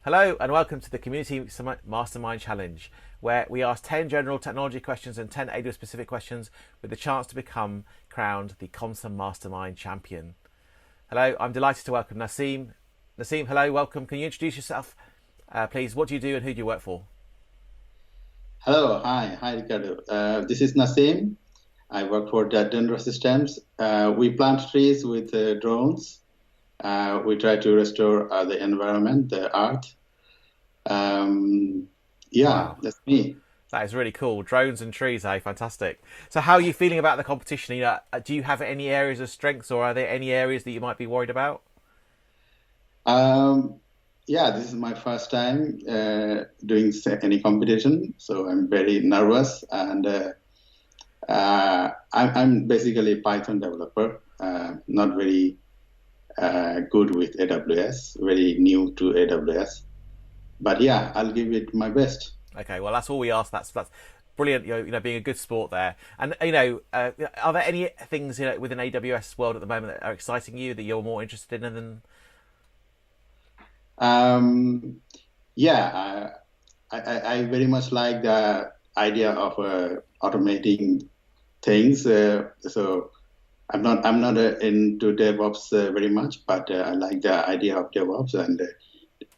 Hello and welcome to the Community Mastermind Challenge, where we ask 10 general technology questions and 10 AWS specific questions with the chance to become crowned the ComSum Mastermind Champion. Hello, I'm delighted to welcome Nasim. Nasim, hello, welcome. Can you introduce yourself, please? What do you do and who do you work for? Hello, hi Ricardo. This is Nasim. I work for Denver Systems. We plant trees with drones. We try to restore the environment, the earth. Wow, That's me. that is really cool. Drones and trees, eh? Fantastic. So how are you feeling about the competition? Do you have any areas of strengths or are there any areas that you might be worried about? This is my first time doing any competition, so I'm very nervous. And I'm basically a Python developer, not very good with AWS, very new to AWS. But yeah, I'll give it my best. Okay, well that's all we ask. That's brilliant. Being a good sport there. And are there any things within AWS world at the moment that are exciting you that you're more interested in than? Um, yeah, I very much like the idea of automating things. So I'm not into DevOps very much, but I like the idea of DevOps and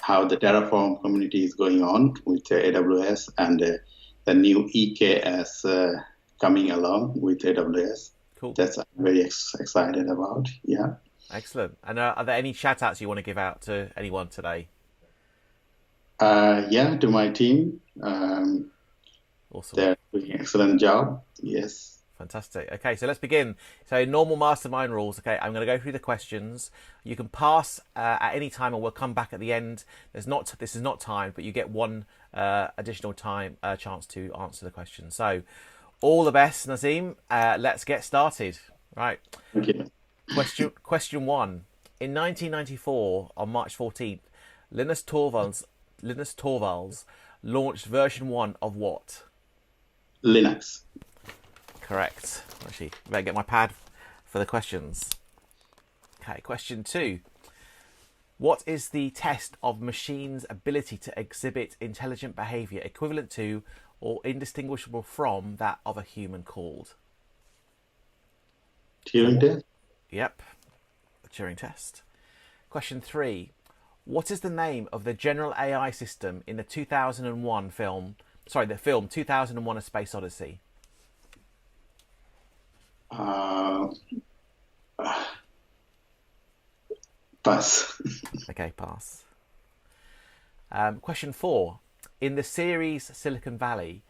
how the Terraform community is going on with AWS and the new EKS coming along with AWS. Cool. That's I'm very excited about. Yeah. Excellent. And are there any shout outs you want to give out to anyone today? To my team. Awesome. They're doing an excellent job. Yes. Fantastic. Okay, so let's begin. So normal mastermind rules. Okay, I'm going to go through the questions. You can pass at any time, or we'll come back at the end. This is not timed, but you get one additional time chance to answer the question. So, all the best, Nasim. Let's get started. Right. Okay. Question one. In 1994, on March 14th, Linus Torvalds launched version 1 of what? Linux. Correct. Actually, I better get my pad for the questions. Okay, question 2. What is the test of machine's ability to exhibit intelligent behaviour equivalent to or indistinguishable from that of a human called? Turing test. Yep, the Turing test. Question 3. What is the name of the general AI system in the 2001 film? Sorry, the film 2001: A Space Odyssey. Uh, Pass. Okay, pass. Question 4. In the series Silicon Valley,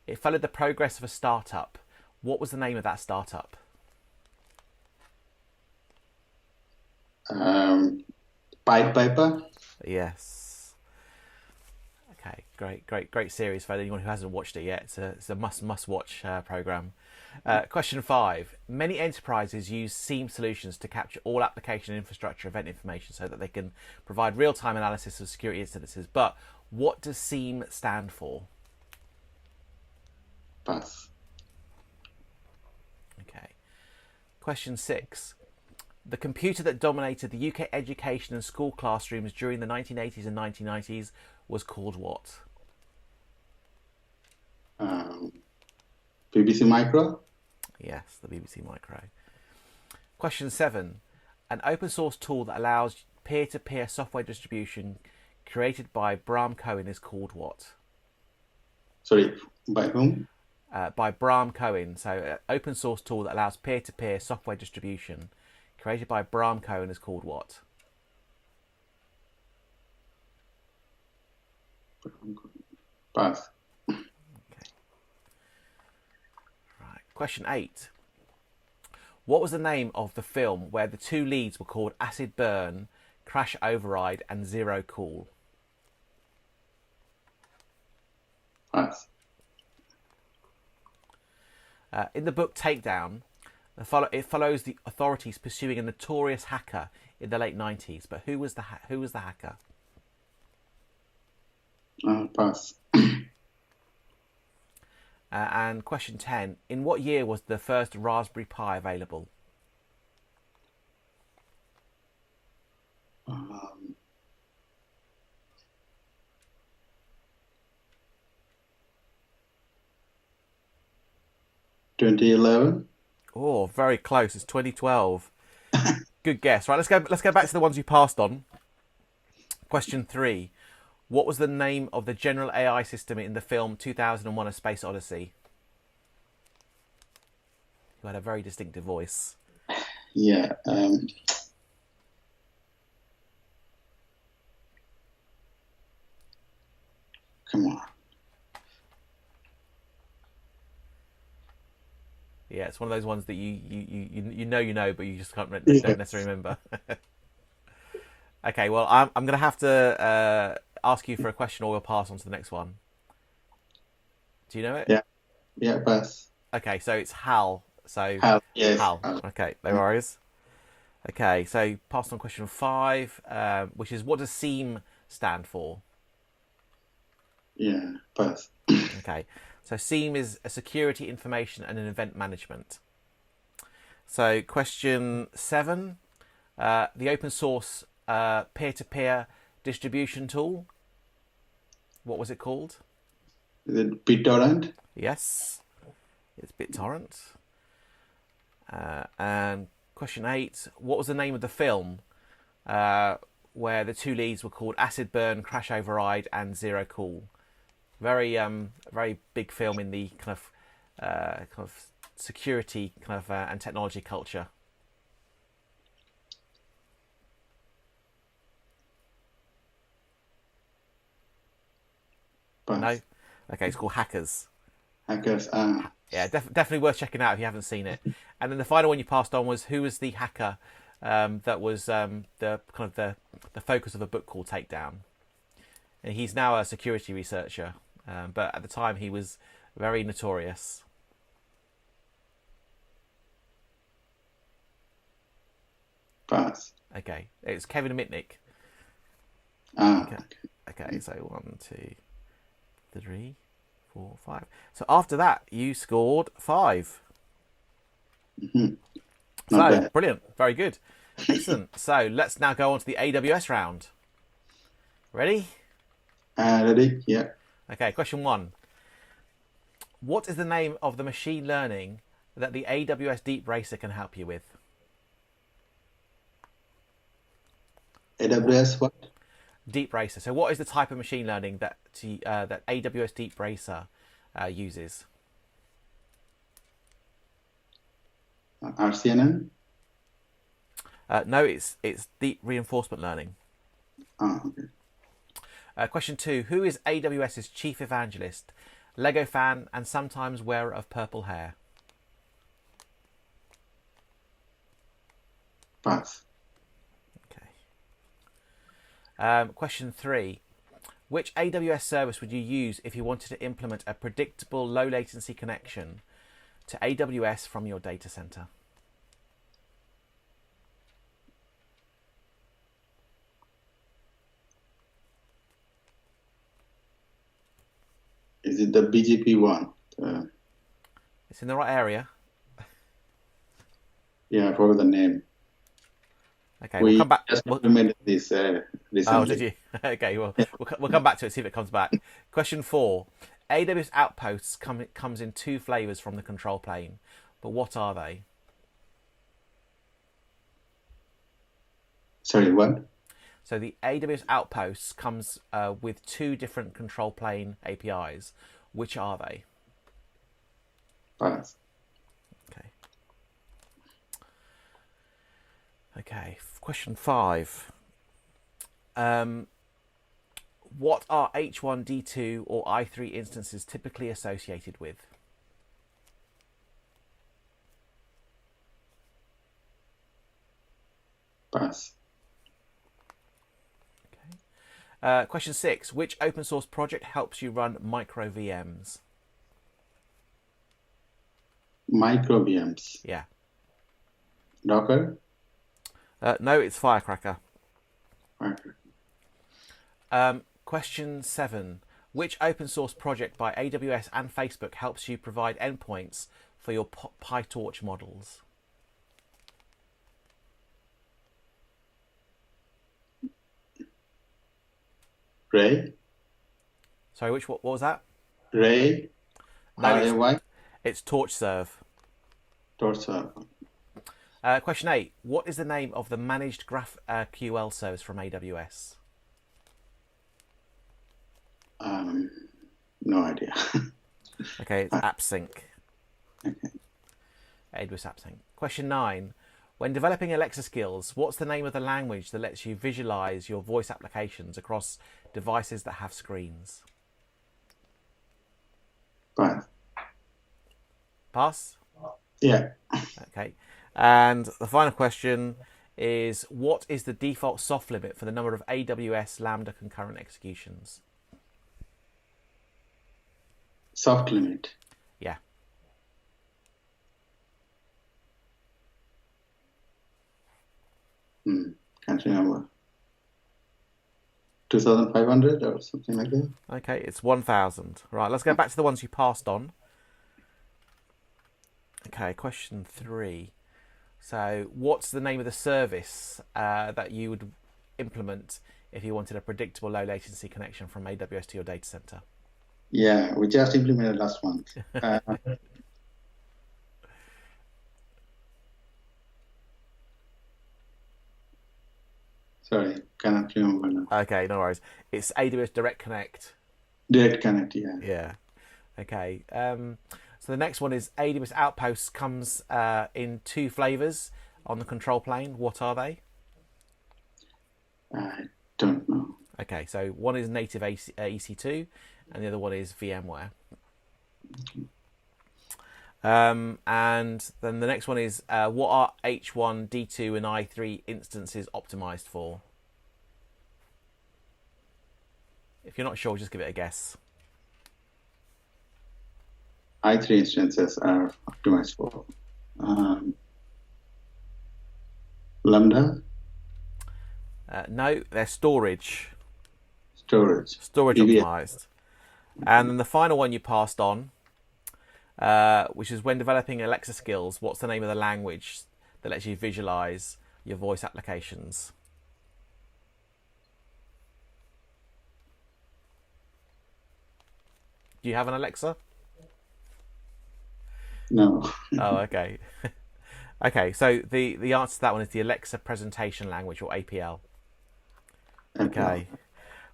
it followed the progress of a startup. What was the name of that startup? Pied Piper. Yes. Okay, great series for anyone who hasn't watched it yet. It's a must watch program. Question 5. Many enterprises use SIEM solutions to capture all application and infrastructure event information so that they can provide real-time analysis of security incidences. But what does SIEM stand for? Pass. Okay. Question 6. The computer that dominated the UK education and school classrooms during the 1980s and 1990s was called what? BBC Micro. Yes, the BBC Micro. Question 7. An open source tool that allows peer-to-peer software distribution created by Bram Cohen is called what? Sorry, by whom? By Bram Cohen. So, an open source tool that allows peer-to-peer software distribution created by Bram Cohen is called what? Pass. Okay. Right. Question 8. What was the name of the film where the two leads were called Acid Burn, Crash Override, and Zero Cool? Pass. In the book Takedown, it follows the authorities pursuing a notorious hacker in the late 90s. But who was the hacker? Pass. And question 10. In what year was the first Raspberry Pi available? 2011. Oh, very close. It's 2012. Good guess. Right, let's go back to the ones you passed on. Question 3. What was the name of the general AI system in the film 2001: A Space Odyssey? You had a very distinctive voice. Yeah. Come on. Yeah, it's one of those ones that you know, but you just don't Yes. necessarily remember. Okay, well, I'm going to have to ask you for a question, or we'll pass on to the next one. Do you know it? Yeah. Yeah. Pass. Okay, so it's HAL. So Hal. Yes. HAL. Hal. Okay, no worries. Okay, so passed on question 5, which is, what does SEAM stand for? Yeah. Pass. Okay, so SEAM is a security, information, and an event management. So question 7, the open source peer-to-peer distribution tool. What was it called? Is it BitTorrent? Yes, it's BitTorrent. And question 8, what was the name of the film where the two leads were called Acid Burn, Crash Override, and Zero Cool? Very big film in the kind of security and technology culture. Pass. No? Okay, it's called Hackers. Hackers. Yeah, definitely worth checking out if you haven't seen it. And then the final one you passed on was, who was the hacker that was the focus of a book called Takedown. And he's now a security researcher, but at the time he was very notorious. Pass. Okay, it's Kevin Mitnick. Okay, okay, so 1, 2, 3, 4, 5. So after that, you scored 5. Mm-hmm. So Not bad. brilliant, very good, excellent. So let's now go on to the AWS round. Ready? Ready? Yeah. Okay, question 1. What is the name of the machine learning that the AWS Deep Racer can help you with? AWS what? Deep Racer. So what is the type of machine learning that that AWS Deep Racer uses? RCNN? No, it's deep reinforcement learning. Okay. Question 2. Who is AWS's chief evangelist, Lego fan, and sometimes wearer of purple hair? Pass. Okay. Question 3. Which AWS service would you use if you wanted to implement a predictable low latency connection to AWS from your data center? Is it the BGP one? It's in the right area. Yeah, I forgot the name. Okay, we'll We come back. just implemented this Oh, recently. did you? Okay, well, we'll come back to it, see if it comes back. Question 4. AWS Outposts comes in 2 flavors from the control plane, but what are they? Sorry, what? So the AWS Outposts comes with 2 different control plane APIs. Which are they? Pass. Okay. Okay. Question 5. What are H1, D2, or I3 instances typically associated with? Pass. Question 6. Which open source project helps you run micro VMs? Micro VMs. Yeah. Docker? No, it's Firecracker. Okay. Question 7. Which open source project by AWS and Facebook helps you provide endpoints for your PyTorch models? Ray? Sorry, what was that? Ray? No, RAY? it's TorchServe. Torso. Question 8. What is the name of the managed GraphQL service from AWS? No idea. Okay, it's AppSync. Okay. AWS AppSync. Question 9. When developing Alexa skills, what's the name of the language that lets you visualize your voice applications across devices that have screens? Fine. Pass? Yeah. Okay. And the final question is, what is the default soft limit for the number of AWS Lambda concurrent executions? Soft limit. Yeah. Can't remember. 2,500 or something like that. Okay, it's 1,000. Right, let's go back to the ones you passed on. Okay, question 3. So, what's the name of the service that you would implement if you wanted a predictable low latency connection from AWS to your data center? Yeah, we just implemented last month. Sorry, cannot remember now. Okay, no worries. It's AWS Direct Connect. Direct Connect, yeah. Yeah. Okay. So the next one is AWS Outposts comes in 2 flavors on the control plane. What are they? I don't know. Okay, so one is native EC2 and the other one is VMware. And then the next one is what are H1, D2 and I3 instances optimized for? If you're not sure, just give it a guess. I3 instances are optimized for Lambda. No, they're storage. Storage. Storage DBS. optimized. And then the final one you passed on, which is when developing Alexa skills, what's the name of the language that lets you visualize your voice applications? Do you have an Alexa? No. Oh, okay. Okay, so the answer to that one is the Alexa Presentation Language, or APL. Okay.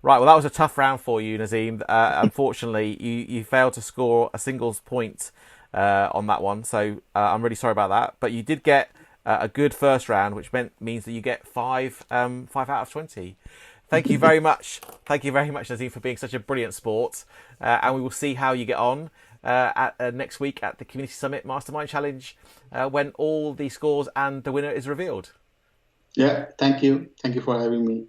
Right, well, that was a tough round for you, Nazim. Unfortunately, you failed to score a singles point on that one, so I'm really sorry about that. But you did get a good first round, which means that you get 5 out of 20. Thank you very much. Thank you very much, Nazim, for being such a brilliant sport. And we will see how you get on next week at the Community Summit Mastermind Challenge when all the scores and the winner is revealed. Yeah, thank you. Thank you for having me.